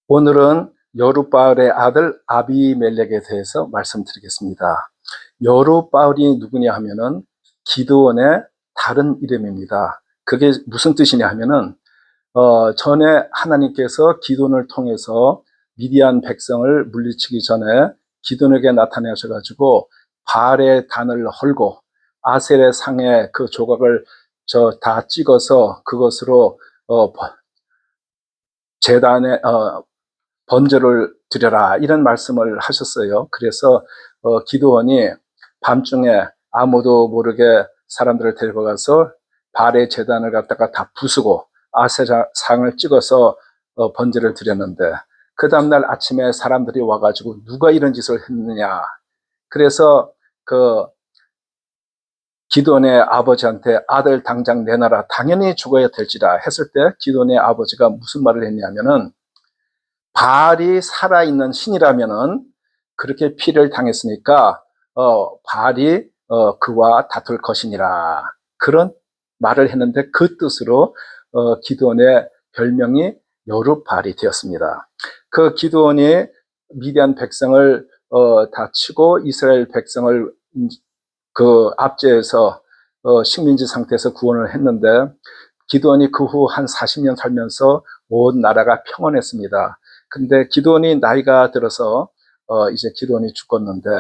오늘은 여룻바알의 아들 아비멜렉에 대해서 말씀드리겠습니다. 여룻바알이 누구냐 하면은 기드온의 다른 이름입니다. 그게 무슨 뜻이냐 하면은 전에 하나님께서 기드온을 통해서 미디안 백성을 물리치기 전에 기드온에게 나타나셔가지고 바알의 단을 헐고 아셀의 상에 그 조각을 다 찍어서 그것으로 제단에 번제를 드려라 이런 말씀을 하셨어요. 그래서 기드온이 밤중에 아무도 모르게 사람들을 데리고 가서 바알의 제단을 갖다가 다 부수고 아세상을 찍어서 번제를 드렸는데, 그 다음날 아침에 사람들이 와가지고 누가 이런 짓을 했느냐, 그래서 그 기드온의 아버지한테 아들 당장 내놔라, 당연히 죽어야 될지라 했을 때 기드온의 아버지가 무슨 말을 했냐면은, 바알이 살아있는 신이라면은 그렇게 피를 당했으니까 바알이 그와 다툴 것이니라, 그런 말을 했는데 그 뜻으로 기드온의 별명이 여룻바알이 되었습니다. 그 기드온이 미디안 백성을 다 치고 이스라엘 백성을 그 압제해서 식민지 상태에서 구원을 했는데, 기드온이 그 후 한 40년 살면서 온 나라가 평온했습니다. 근데 기드온이 나이가 들어서 이제 기드온이 죽었는데,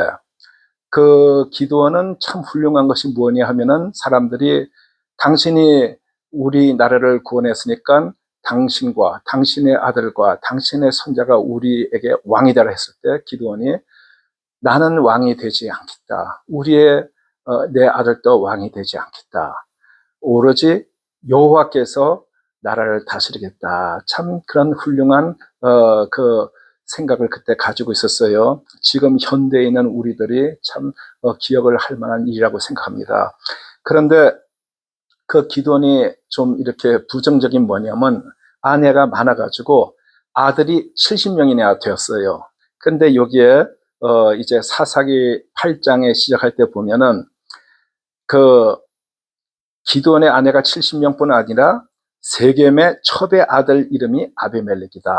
그 기드온은 참 훌륭한 것이 뭐냐 하면은, 사람들이 당신이 우리 나라를 구원했으니까 당신과 당신의 아들과 당신의 손자가 우리에게 왕이 되라 했을 때 기드온이 나는 왕이 되지 않겠다, 내 아들도 왕이 되지 않겠다, 오로지 여호와께서 나라를 다스리겠다, 참 그런 훌륭한 그 생각을 그때 가지고 있었어요. 지금 현대에 있는 우리들이 참 기억을 할 만한 일이라고 생각합니다. 그런데 그 기드온이 좀 이렇게 부정적인 뭐냐면, 아내가 많아가지고 아들이 70명이나 되었어요. 근데 여기에 이제 사사기 8장에 시작할 때 보면은 그 기드온의 아내가 70명뿐 아니라 세겜의 첩의 아들 이름이 아비멜렉이다.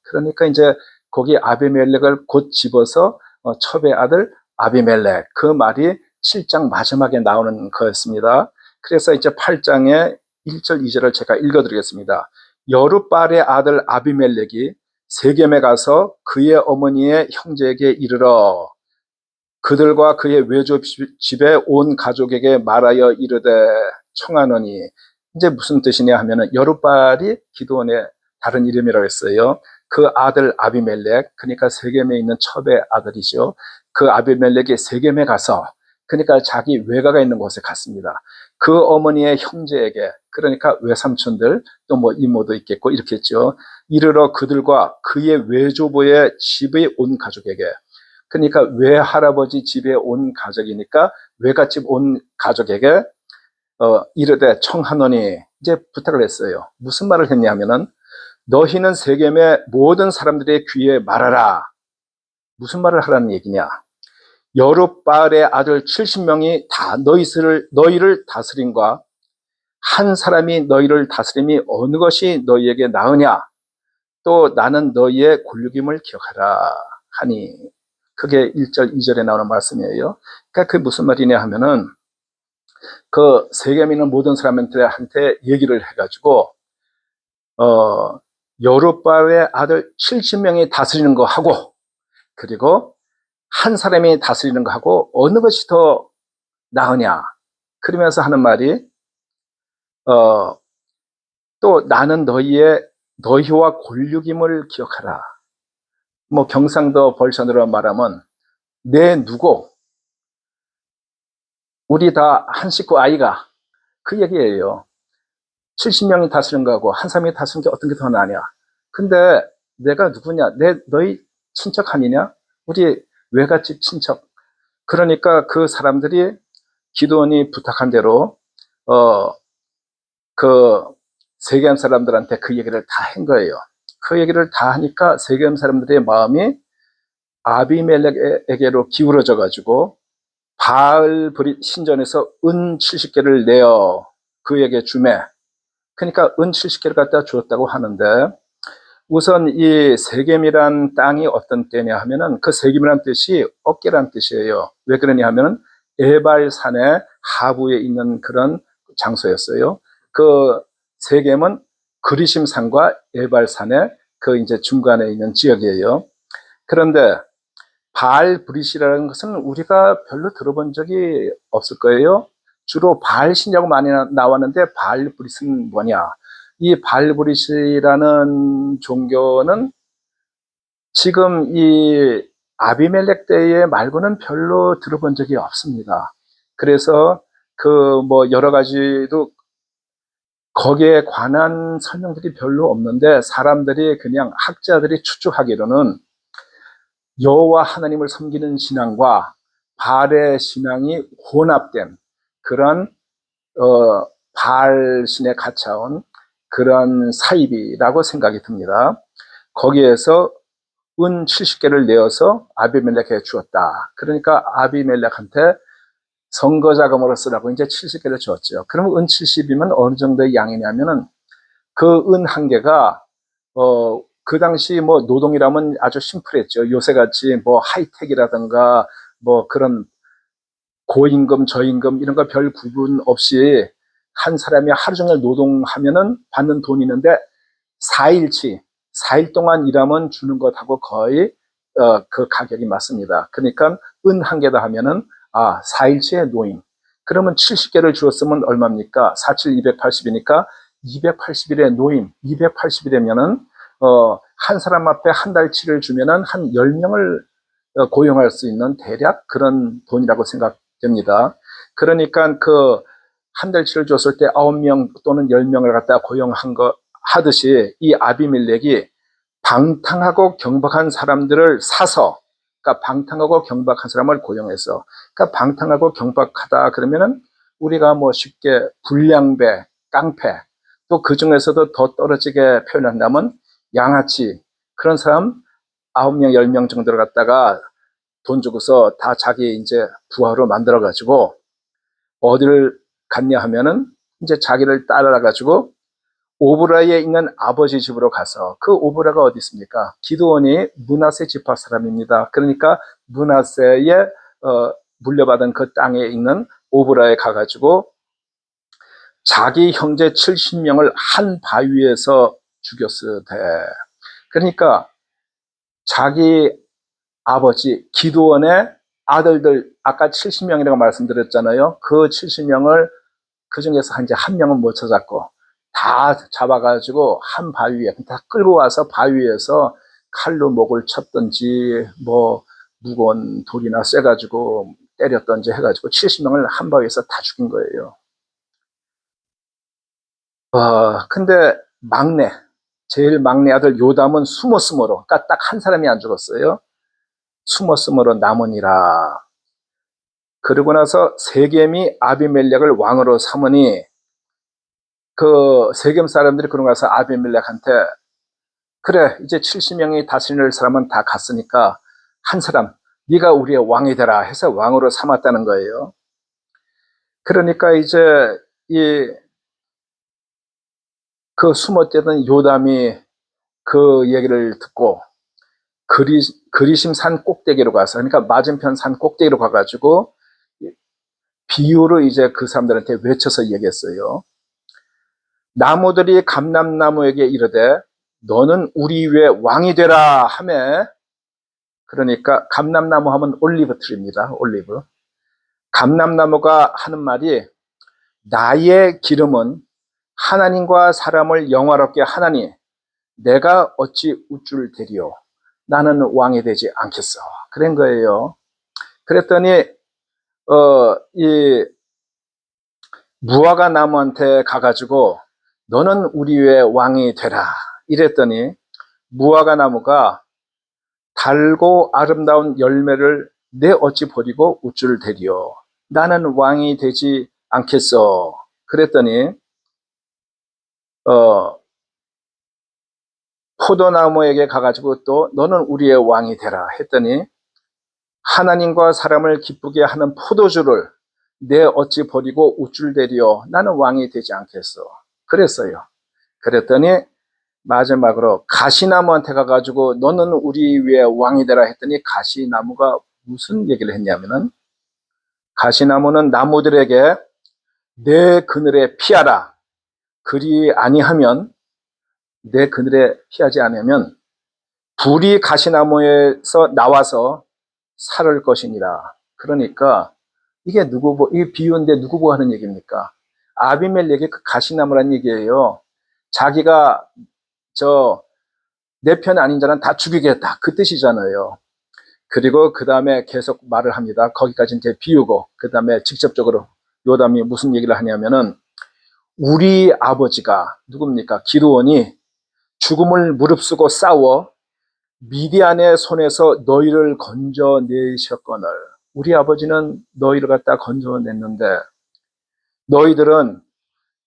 그러니까 이제 거기 아비멜렉을 곧 집어서 첩의 아들 아비멜렉, 그 말이 7장 마지막에 나오는 거였습니다. 그래서 이제 8장의 1절 2절을 제가 읽어드리겠습니다. 여룻바알의 아들 아비멜렉이 세겜에 가서 그의 어머니의 형제에게 이르러 그들과 그의 외조 집에 온 가족에게 말하여 이르되 청하노니, 이제 무슨 뜻이냐 하면은 여룻바알이 기드온의 다른 이름이라고 했어요. 그 아들 아비멜렉, 그러니까 세겜에 있는 첩의 아들이죠. 그 아비멜렉이 세겜에 가서, 그러니까 자기 외가가 있는 곳에 갔습니다. 그 어머니의 형제에게, 그러니까 외삼촌들 또 뭐 이모도 있겠고 이렇겠죠. 이르러 그들과 그의 외조부의 집에 온 가족에게, 그러니까 외할아버지 집에 온 가족이니까 외갓집 온 가족에게 이르되 청하노니, 이제 부탁을 했어요. 무슨 말을 했냐면은, 너희는 세겜의 모든 사람들의 귀에 말하라. 무슨 말을 하라는 얘기냐? 여룻바알의 아들 70명이 다 너희를 다스림과 한 사람이 너희를 다스림이 어느 것이 너희에게 나으냐? 또 나는 너희의 곤륙임을 기억하라 하니, 그게 1절 2절에 나오는 말씀이에요. 그러니까 그게 무슨 말이냐 하면은, 그 세겜에 있는 모든 사람들한테 얘기를 해가지고 여룻바알의 아들 70명이 다스리는 거 하고, 그리고 한 사람이 다스리는 거 하고 어느 것이 더 나으냐, 그러면서 하는 말이 또 나는 너희와 곤륙임을 기억하라. 뭐 경상도 벌선으로 말하면 내 누구, 우리 다 한 식구 아이가, 그 얘기예요. 70명이 다스린 거하고 한 사람이 다스린 게 어떤 게 더 나냐? 근데 내가 누구냐? 너희 친척 아니냐? 우리 외갓집 친척. 그러니까 그 사람들이 기드온이 부탁한 대로 그 세겜 사람들한테 그 얘기를 다 한 거예요. 그 얘기를 다 하니까 세겜 사람들의 마음이 아비멜렉에게로 기울어져 가지고 바알 신전에서 은 70개를 내어 그에게 주매, 그러니까 은 70개를 갖다 주었다고 하는데, 우선 이 세겜이란 땅이 어떤 때냐 하면은 그 세겜이란 뜻이 어깨란 뜻이에요. 왜 그러냐 하면은 에발산의 하부에 있는 그런 장소였어요. 그 세겜은 그리심산과 에발산의 그 이제 중간에 있는 지역이에요. 그런데 바알 브릿이라는 것은 우리가 별로 들어본 적이 없을 거예요. 주로 바알 신이라고 많이 나왔는데 바알 브릿은 뭐냐? 이 바알 브릿이라는 종교는 지금 이 아비멜렉 때에 말고는 별로 들어본 적이 없습니다. 그래서 그 뭐 여러 가지도 거기에 관한 설명들이 별로 없는데 사람들이 그냥 학자들이 추측하기로는 여호와 하나님을 섬기는 신앙과 바알의 신앙이 혼합된 그런 바알 신에 갇혀온 그런 사입이라고 생각이 듭니다. 거기에서 은 70개를 내어서 아비멜렉에게 주었다. 그러니까 아비멜렉한테 선거 자금으로 쓰라고 이제 70개를 줬죠. 그러면 은 70이면 어느 정도의 양이냐면은 그 은 한 개가 그 당시 뭐 노동이라면 아주 심플했죠. 요새같이 뭐 하이텍이라든가 뭐 그런 고임금, 저임금 이런 거 별 구분 없이 한 사람이 하루 종일 노동하면은 받는 돈이 있는데 4일치, 4일 동안 일하면 주는 것하고 거의 그 가격이 맞습니다. 그러니까 은 한 개다 하면은 4일치의 노임. 그러면 70개를 주었으면 얼마입니까? 4, 7, 280이니까 280일의 노임. 280일이면은 한 사람 앞에 한 달치를 주면은 한 10명을 고용할 수 있는 대략 그런 돈이라고 생각됩니다. 그러니까 그 한 달치를 줬을 때 9명 또는 10명을 갖다 고용한 거 하듯이 이 아비멜렉이 방탕하고 경박한 사람들을 사서, 그러니까 방탕하고 경박한 사람을 고용해서, 그러니까 방탕하고 경박하다 그러면은 우리가 뭐 쉽게 불량배, 깡패, 또 그 중에서도 더 떨어지게 표현한다면 양아치, 그런 사람 9명, 10명 정도를 갖다가 돈 주고서 다 자기 이제 부하로 만들어가지고 어디를 갔냐 하면은 이제 자기를 따라가지고 오브라에 있는 아버지 집으로 가서, 그 오브라가 어디 있습니까? 기드온이 므낫세 지파 사람입니다. 그러니까 므낫세에 물려받은 그 땅에 있는 오브라에 가가지고 자기 형제 70명을 한 바위에서 죽였으되, 그러니까 자기 아버지 기드온의 아들들 아까 70명이라고 말씀드렸잖아요. 그 70명을 그 중에서 이제 한 명은 못 찾았고 다 잡아가지고 한 바위에 다 끌고 와서 바위에서 칼로 목을 쳤든지 뭐 무거운 돌이나 쇠가지고 때렸든지 해가지고 70명을 한 바위에서 다 죽인 거예요. 근데 제일 막내 아들 요담은 숨었으므로, 그러니까 딱 한 사람이 안 죽었어요. 숨었으므로 남으니라. 그러고 나서 세겜이 아비멜렉을 왕으로 삼으니 그 세겜 사람들이 그러고 나서 아비멜렉한테 그래 이제 70명이 다스릴 사람은 다 갔으니까 한 사람 네가 우리의 왕이 되라 해서 왕으로 삼았다는 거예요. 그러니까 이제 이 그 숨었대던 요담이 그 얘기를 듣고 그리심 산 꼭대기로 가서, 그러니까 맞은편 산 꼭대기로 가가지고 비유로 이제 그 사람들한테 외쳐서 얘기했어요. 나무들이 감람나무에게 이르되 너는 우리 위에 왕이 되라 하매, 그러니까 감람나무 하면 올리브 트리입니다. 올리브. 감람나무가 하는 말이 나의 기름은 하나님과 사람을 영화롭게 하나니 내가 어찌 우쭐 대리요 나는 왕이 되지 않겠어. 그런 거예요. 그랬더니 이 무화과 나무한테 가가지고 너는 우리 위에 왕이 되라 이랬더니 무화과 나무가 달고 아름다운 열매를 내 어찌 버리고 우쭐 대리요 나는 왕이 되지 않겠어. 그랬더니 포도나무에게 가가지고 또 너는 우리의 왕이 되라 했더니 하나님과 사람을 기쁘게 하는 포도주를 내 어찌 버리고 우쭐대리요 나는 왕이 되지 않겠어. 그랬어요. 그랬더니 마지막으로 가시나무한테 가가지고 너는 우리 위에 왕이 되라 했더니 가시나무가 무슨 얘기를 했냐면은 가시나무는 나무들에게 내 그늘에 피하라. 그리 아니하면 내 그늘에 피하지 않으면 불이 가시나무에서 나와서 살을 것이니라. 그러니까 이게 이 비유인데 누구 보고 하는 얘기입니까? 아비멜렉의 그 가시나무란 얘기예요. 자기가 내 편 아닌 자는 다 죽이겠다. 그 뜻이잖아요. 그리고 그 다음에 계속 말을 합니다. 거기까지 이제 비우고, 그 다음에 직접적으로 요담이 무슨 얘기를 하냐면은, 우리 아버지가, 누굽니까? 기드온이 죽음을 무릅쓰고 싸워 미디안의 손에서 너희를 건져내셨거늘. 우리 아버지는 너희를 갖다 건져냈는데, 너희들은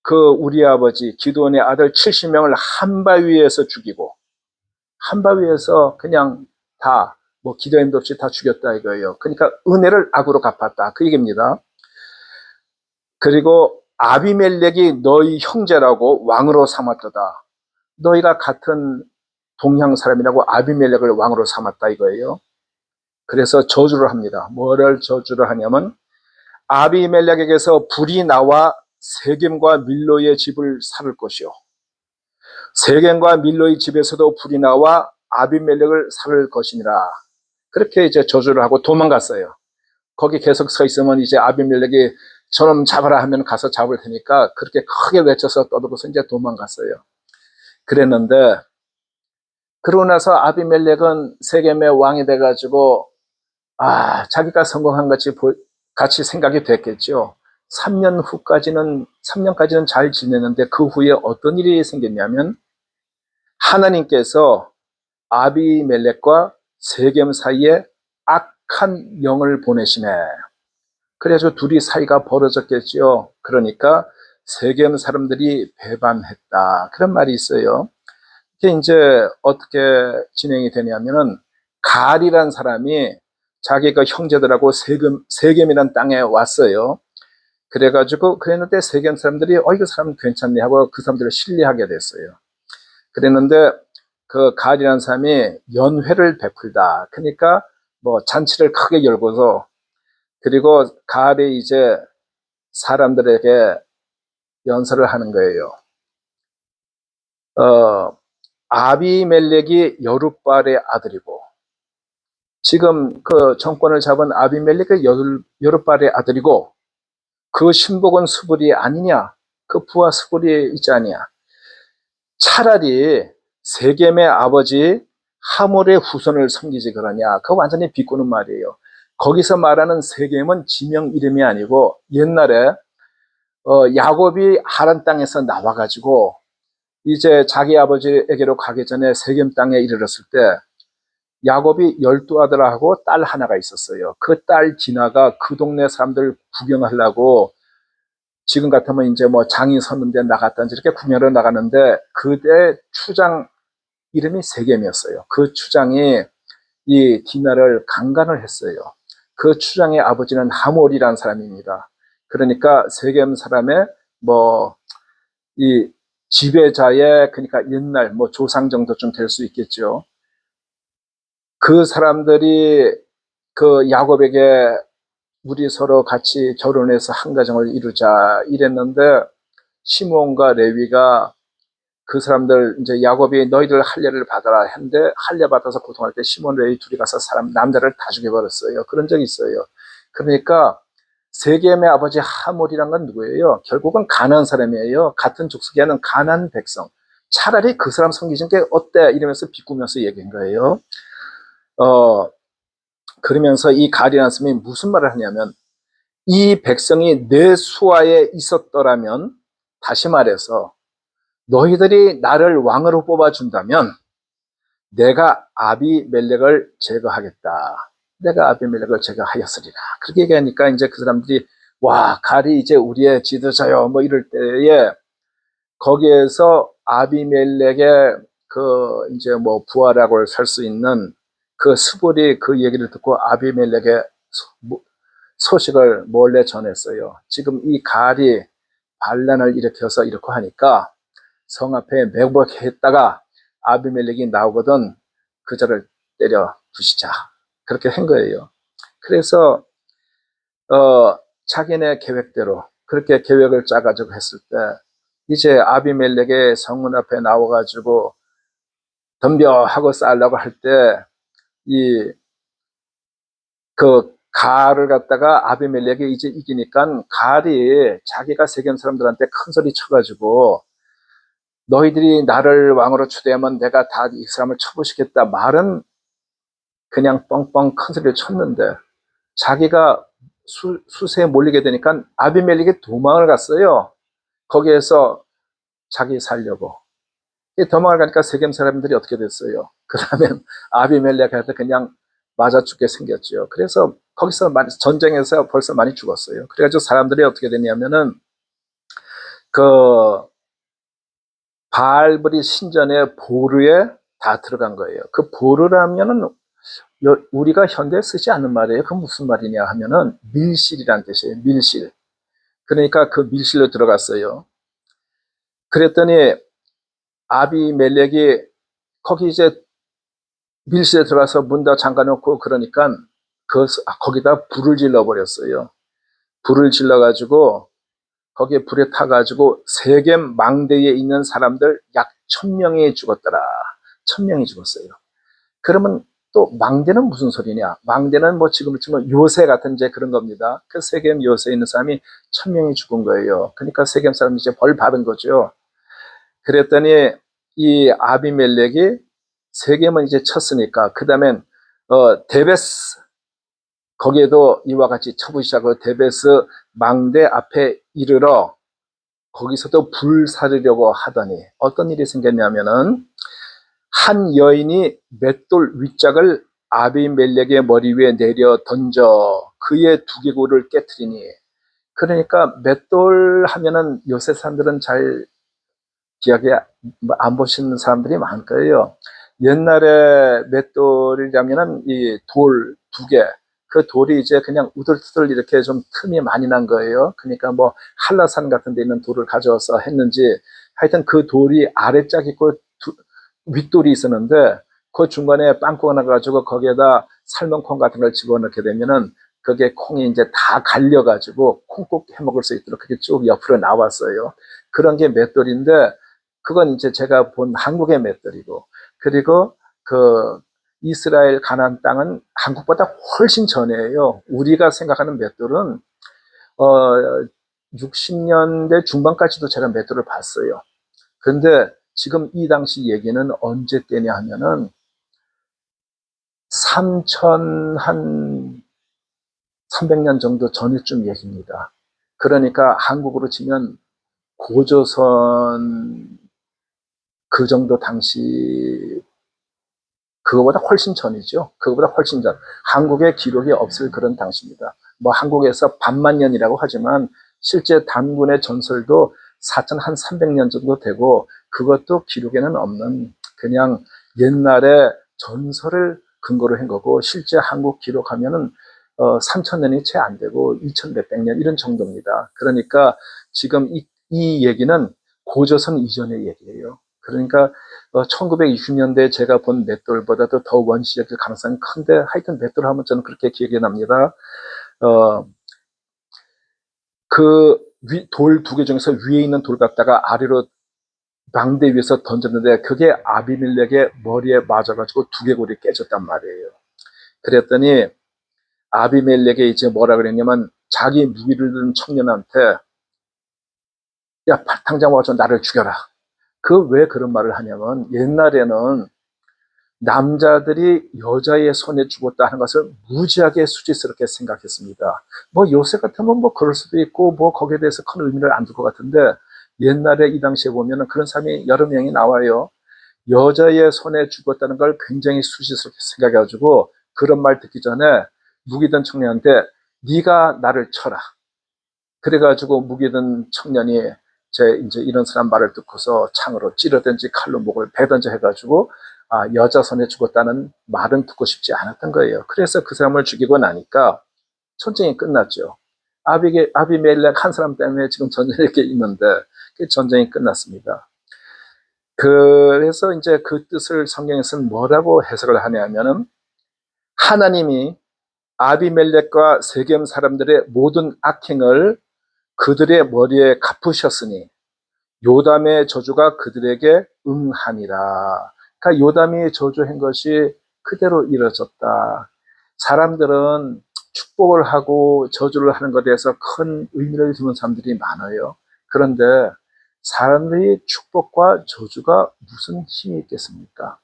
그 우리 아버지 기드온의 아들 70명을 한 바위에서 죽이고, 한 바위에서 그냥 다 뭐 기도임도 없이 다 죽였다 이거예요. 그러니까 은혜를 악으로 갚았다 그 얘기입니다. 그리고 아비멜렉이 너희 형제라고 왕으로 삼았도다. 너희가 같은 동양 사람이라고 아비멜렉을 왕으로 삼았다 이거예요. 그래서 저주를 합니다. 뭐를 저주를 하냐면 아비멜렉에게서 불이 나와 세겜과 밀로의 집을 살을 것이요. 세겜과 밀로의 집에서도 불이 나와 아비멜렉을 살을 것이니라. 그렇게 이제 저주를 하고 도망갔어요. 거기 계속 서 있으면 이제 아비멜렉이 저놈 잡아라 하면 가서 잡을 테니까 그렇게 크게 외쳐서 떠들고서 이제 도망갔어요. 그랬는데 그러고 나서 아비멜렉은 세겜의 왕이 돼가지고 자기가 성공한 같이 생각이 됐겠죠. 3년까지는 잘 지내는데 그 후에 어떤 일이 생겼냐면 하나님께서 아비멜렉과 세겜 사이에 악한 영을 보내시네. 그래서 둘이 사이가 벌어졌겠죠. 그러니까 세겜 사람들이 배반했다. 그런 말이 있어요. 이게 이제 어떻게 진행이 되냐면은 갈이란 사람이 자기 그 형제들하고 세겜이란 땅에 왔어요. 그랬는데 세겜 사람들이 이거 사람 괜찮네 하고 그 사람들을 신뢰하게 됐어요. 그랬는데 그 갈이라는 사람이 연회를 베풀다. 그러니까 뭐 잔치를 크게 열고서 그리고 갈이 이제 사람들에게 연설을 하는 거예요. 아비멜렉이 여룻발의 아들이고 지금 그 정권을 잡은 아비멜렉이 여룻발의 아들이고 그 신복은 수불이 아니냐? 그 부하 수불이 있지 않냐? 차라리 세겜의 아버지 하몰의 후손을 섬기지 그러냐? 그거 완전히 비꼬는 말이에요. 거기서 말하는 세겜은 지명 이름이 아니고 옛날에 야곱이 하란 땅에서 나와가지고 이제 자기 아버지에게로 가기 전에 세겜 땅에 이르렀을 때 야곱이 12아들하고 딸 하나가 있었어요. 그 딸 디나가 그 동네 사람들 구경하려고 지금 같으면 이제 뭐 장이 섰는데 나갔던지 이렇게 구경을 나가는데 그때 추장 이름이 세겜이었어요. 그 추장이 이 디나를 강간을 했어요. 그 추장의 아버지는 하몰이라는 사람입니다. 그러니까 세겜 사람의 뭐 이 지배자의 그러니까 옛날 뭐 조상 정도쯤 될 수 있겠죠. 그 사람들이 그 야곱에게 우리 서로 같이 결혼해서 한 가정을 이루자 이랬는데 시몬과 레위가 그 사람들 이제 야곱이 너희들 할례를 받아라 했는데 할례 받아서 고통할 때 시몬 레위 둘이 가서 남자를 다 죽여버렸어요. 그런 적이 있어요. 그러니까 세겜의 아버지 하몰이란 건 누구예요? 결국은 가나안 사람이에요. 같은 족속이 하는 가나안 백성. 차라리 그 사람 섬기는 게 어때? 이러면서 비꾸면서 얘기한 거예요. 그러면서 이 갈이라는 사람이 무슨 말을 하냐면 이 백성이 내 수하에 있었더라면 다시 말해서 너희들이 나를 왕으로 뽑아준다면 내가 아비멜렉을 제거하겠다. 내가 아비멜렉을 제거하였으리라. 그렇게 얘기하니까 이제 그 사람들이 와 갈이 이제 우리의 지도자요 뭐 이럴 때에 거기에서 아비멜렉의 그 이제 뭐 부하라고 살 수 있는 그 스볼이 그 얘기를 듣고 아비멜렉의 소식을 몰래 전했어요. 지금 이 갈이 반란을 일으켜서 이렇게 하니까 성 앞에 매복했다가 아비멜렉이 나오거든 그자를 때려 부시자. 그렇게 한 거예요. 그래서 자기네 계획대로 그렇게 계획을 짜가지고 했을 때 이제 아비멜렉의 성문 앞에 나와가지고 덤벼 하고 싸려고 할 때 이 그 가알을 갖다가 아비멜렉이 이제 이기니까 가알이 자기가 세겜 사람들한테 큰 소리 쳐가지고 너희들이 나를 왕으로 추대하면 내가 다 이 사람을 쳐부시겠다 말은 그냥 뻥뻥 큰 소리를 쳤는데 자기가 수세에 몰리게 되니까 아비멜렉이 도망을 갔어요. 거기에서 자기 살려고. 도망을 가니까 세겜 사람들이 어떻게 됐어요? 그러면 아비멜렉한테 그냥 맞아 죽게 생겼죠. 그래서 거기서 전쟁에서 벌써 많이 죽었어요. 그래가지고 사람들이 어떻게 됐냐면은 그 바알브리 신전의 보르에 다 들어간 거예요. 그 보르라면은 우리가 현대에 쓰지 않는 말이에요. 그 무슨 말이냐 하면은 밀실이란 뜻이에요. 밀실. 그러니까 그 밀실로 들어갔어요. 그랬더니 아비멜렉이 거기 이제 밀실에 들어가서 문 다 잠가놓고 그러니까 거기다 불을 질러버렸어요. 불을 질러가지고 거기에 불에 타가지고 세겜 망대에 있는 사람들 약 1000명이 죽었더라. 1000명이 죽었어요. 그러면 또 망대는 무슨 소리냐? 망대는 뭐 지금 치면 요새 같은 이제 그런 겁니다. 그 세겜 요새에 있는 사람이 1000명이 죽은 거예요. 그러니까 세겜 사람이 이제 벌 받은 거죠. 그랬더니 이 아비멜렉이 세겜은 이제 쳤으니까 그 다음엔 데베스 거기에도 이와 같이 쳐부시자고 데베스 망대 앞에 이르러 거기서도 불 사르려고 하더니 어떤 일이 생겼냐면은 한 여인이 맷돌 윗짝을 아비멜렉의 머리 위에 내려 던져 그의 두개골을 깨트리니 그러니까 맷돌 하면은 요새 사람들은 잘 기억에 안 보시는 사람들이 많을 거예요. 옛날에 맷돌이라면은 이 돌 두 개, 그 돌이 이제 그냥 우들투들 이렇게 좀 틈이 많이 난 거예요. 그러니까 뭐 한라산 같은 데 있는 돌을 가져와서 했는지 하여튼 그 돌이 아래짝 있고 윗돌이 있었는데 그 중간에 빵꾸가 나가지고 거기에다 삶은 콩 같은 걸 집어넣게 되면은 그게 콩이 이제 다 갈려가지고 콩국 해 먹을 수 있도록 그게 쭉 옆으로 나왔어요. 그런 게 맷돌인데 그건 이제 제가 본 한국의 맷돌이고 그리고 그 이스라엘 가나안 땅은 한국보다 훨씬 전이에요. 우리가 생각하는 맷돌은 60년대 중반까지도 제가 맷돌을 봤어요. 그런데 지금 이 당시 얘기는 언제 때냐 하면은 3,300년 정도 전에쯤 얘기입니다. 그러니까 한국으로 치면 고조선 그 정도 당시 그거보다 훨씬 전이죠. 그거보다 훨씬 전. 한국에 기록이 없을 그런 당시입니다. 뭐 한국에서 반만년이라고 하지만 실제 단군의 전설도 4,300년 정도 되고 그것도 기록에는 없는 그냥 옛날에 전설을 근거로 한 거고 실제 한국 기록하면은 3,000년이 채 안 되고 2,000 몇백 년 이런 정도입니다. 그러니까 지금 이 얘기는 고조선 이전의 얘기예요. 그러니까 1920년대 제가 본 맷돌보다도 더 원시적일 가능성이 큰데 하여튼 맷돌 하면 저는 그렇게 기억이 납니다. 그 돌 두 개 중에서 위에 있는 돌 갖다가 아래로 망대 위에서 던졌는데 그게 아비멜렉의 머리에 맞아가지고 두개골이 깨졌단 말이에요. 그랬더니 아비멜렉이 이제 뭐라 그랬냐면 자기 무기를 든 청년한테 야 당장 와서 나를 죽여라. 그 왜 그런 말을 하냐면 옛날에는 남자들이 여자의 손에 죽었다 하는 것을 무지하게 수치스럽게 생각했습니다. 뭐 요새 같으면 뭐 그럴 수도 있고 뭐 거기에 대해서 큰 의미를 안 둘 것 같은데 옛날에 이 당시에 보면은 그런 사람이 여러 명이 나와요. 여자의 손에 죽었다는 걸 굉장히 수치스럽게 생각해가지고 그런 말 듣기 전에 무기든 청년한테 네가 나를 쳐라. 그래가지고 무기든 청년이 이제 이런 사람 말을 듣고서 창으로 찌르든지 칼로 목을 베든지 해가지고 여자 손에 죽었다는 말은 듣고 싶지 않았던 거예요. 그래서 그 사람을 죽이고 나니까 전쟁이 끝났죠. 아비멜렉 한 사람 때문에 지금 전쟁이 이렇게 있는데 그 전쟁이 끝났습니다. 그래서 이제 그 뜻을 성경에서는 뭐라고 해석을 하냐면은 하나님이 아비멜렉과 세겜 사람들의 모든 악행을 그들의 머리에 갚으셨으니 요담의 저주가 그들에게 응하니라. 그러니까 요담이 저주한 것이 그대로 이루어졌다. 사람들은 축복을 하고 저주를 하는 것에 대해서 큰 의미를 두는 사람들이 많아요. 그런데 사람들이 축복과 저주가 무슨 힘이 있겠습니까?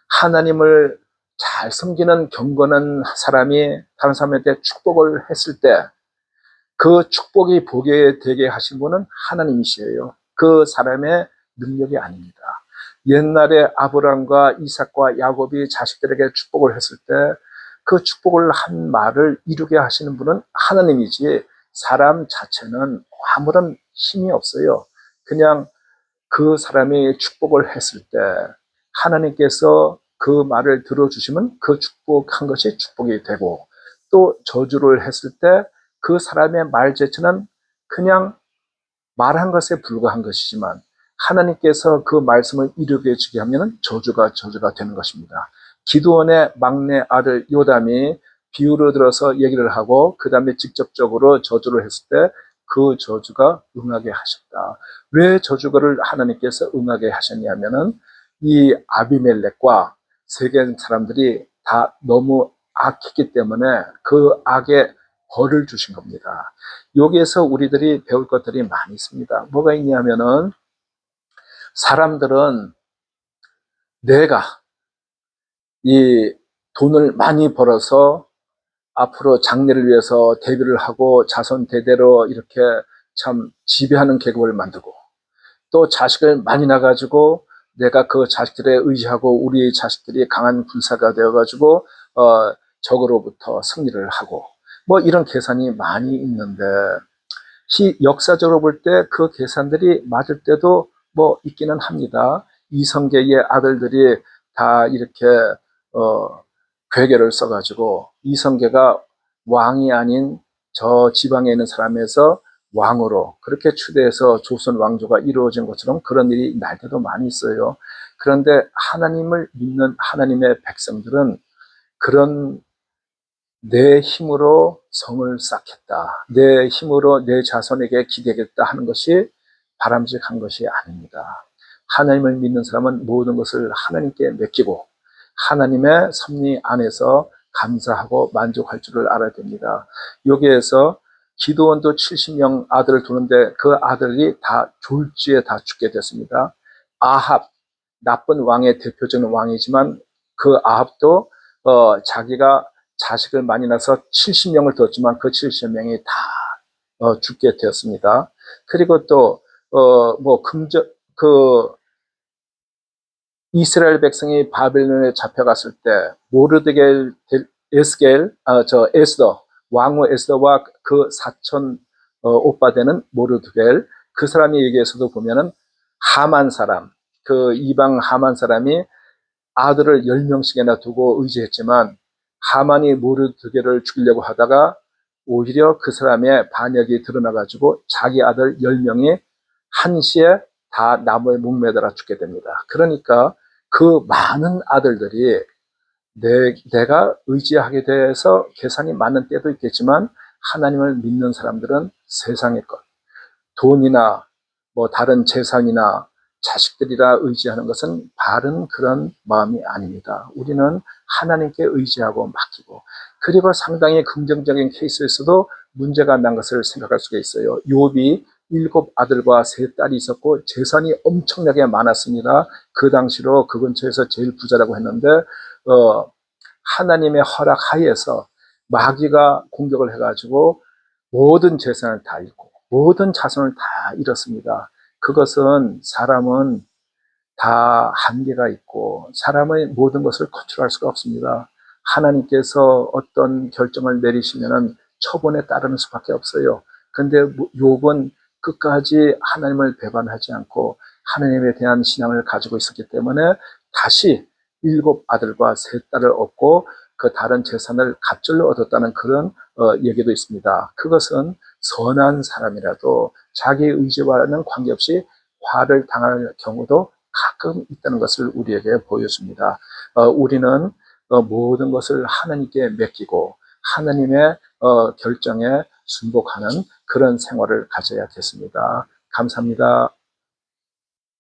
하나님을 잘 섬기는 경건한 사람이 다른 사람한테 축복을 했을 때 그 축복이 보게 되게 하신 분은 하나님이시에요. 그 사람의 능력이 아닙니다. 옛날에 아브람과 이삭과 야곱이 자식들에게 축복을 했을 때 그 축복을 한 말을 이루게 하시는 분은 하나님이지 사람 자체는 아무런 힘이 없어요. 그냥 그 사람이 축복을 했을 때 하나님께서 그 말을 들어주시면 그 축복한 것이 축복이 되고 또 저주를 했을 때 그 사람의 말 자체는 그냥 말한 것에 불과한 것이지만 하나님께서 그 말씀을 이루게 해주게 하면 저주가 되는 것입니다. 기드온의 막내 아들 요담이 비유를 들어서 얘기를 하고 그 다음에 직접적으로 저주를 했을 때 그 저주가 응하게 하셨다. 왜 저주를 하나님께서 응하게 하셨냐면은 이 아비멜렉과 세겜 사람들이 다 너무 악했기 때문에 그 악에 벌을 주신 겁니다. 여기에서 우리들이 배울 것들이 많이 있습니다. 뭐가 있냐면은 사람들은 내가 이 돈을 많이 벌어서 앞으로 장래를 위해서 대비를 하고 자손 대대로 이렇게 참 지배하는 계급을 만들고 또 자식을 많이 낳아가지고 내가 그 자식들에 의지하고 우리 자식들이 강한 군사가 되어가지고 적으로부터 승리를 하고 뭐 이런 계산이 많이 있는데 역사적으로 볼 때 그 계산들이 맞을 때도 뭐 있기는 합니다. 이성계의 아들들이 다 이렇게 괴계를 써가지고 이성계가 왕이 아닌 저 지방에 있는 사람에서 왕으로 그렇게 추대해서 조선 왕조가 이루어진 것처럼 그런 일이 날 때도 많이 있어요. 그런데 하나님을 믿는 하나님의 백성들은 그런 내 힘으로 성을 쌓겠다. 내 힘으로 내 자손에게 기대겠다 하는 것이 바람직한 것이 아닙니다. 하나님을 믿는 사람은 모든 것을 하나님께 맡기고 하나님의 섭리 안에서 감사하고 만족할 줄을 알아야 됩니다. 여기에서 기드온도 70명 아들을 두는데 그 아들이 다 졸지에 다 죽게 됐습니다. 아합, 나쁜 왕의 대표적인 왕이지만 그 아합도 자기가 자식을 많이 낳아서 70명을 뒀지만 그 70명이 다 죽게 되었습니다. 그리고 또 이스라엘 백성이 바벨론에 잡혀갔을 때 모르드겔 에스더 왕후 에스더와 그 사촌 오빠 되는 모르드겔 그 사람이 얘기해서도 보면은 하만 사람 그 이방 하만 사람이 아들을 10명씩이나 두고 의지했지만 하만이 모르드겔을 죽이려고 하다가 오히려 그 사람의 반역이 드러나가지고 자기 아들 10명이 한시에 다 나무에 목매달아 죽게 됩니다. 그러니까 그 많은 아들들이 내가 의지하게 돼서 계산이 맞는 때도 있겠지만 하나님을 믿는 사람들은 세상의 것, 돈이나 뭐 다른 재산이나 자식들이라 의지하는 것은 바른 그런 마음이 아닙니다. 우리는 하나님께 의지하고 맡기고 그리고 상당히 긍정적인 케이스에서도 문제가 난 것을 생각할 수가 있어요. 욥이 7 아들과 3 딸이 있었고 재산이 엄청나게 많았습니다. 그 당시로 그 근처에서 제일 부자라고 했는데 하나님의 허락 하에서 마귀가 공격을 해가지고 모든 재산을 다 잃고 모든 자손을 다 잃었습니다. 그것은 사람은 다 한계가 있고 사람의 모든 것을 컨트롤할 수가 없습니다. 하나님께서 어떤 결정을 내리시면 처분에 따르는 수밖에 없어요. 그런데 욥은 끝까지 하나님을 배반하지 않고 하나님에 대한 신앙을 가지고 있었기 때문에 다시 7 아들과 3 딸을 얻고 그 다른 재산을 갑절로 얻었다는 그런 얘기도 있습니다. 그것은 선한 사람이라도 자기 의지와는 관계없이 화를 당할 경우도 가끔 있다는 것을 우리에게 보여줍니다. 우리는 모든 것을 하나님께 맡기고 하나님의 결정에 순복하는 그런 생활을 가져야겠습니다. 감사합니다.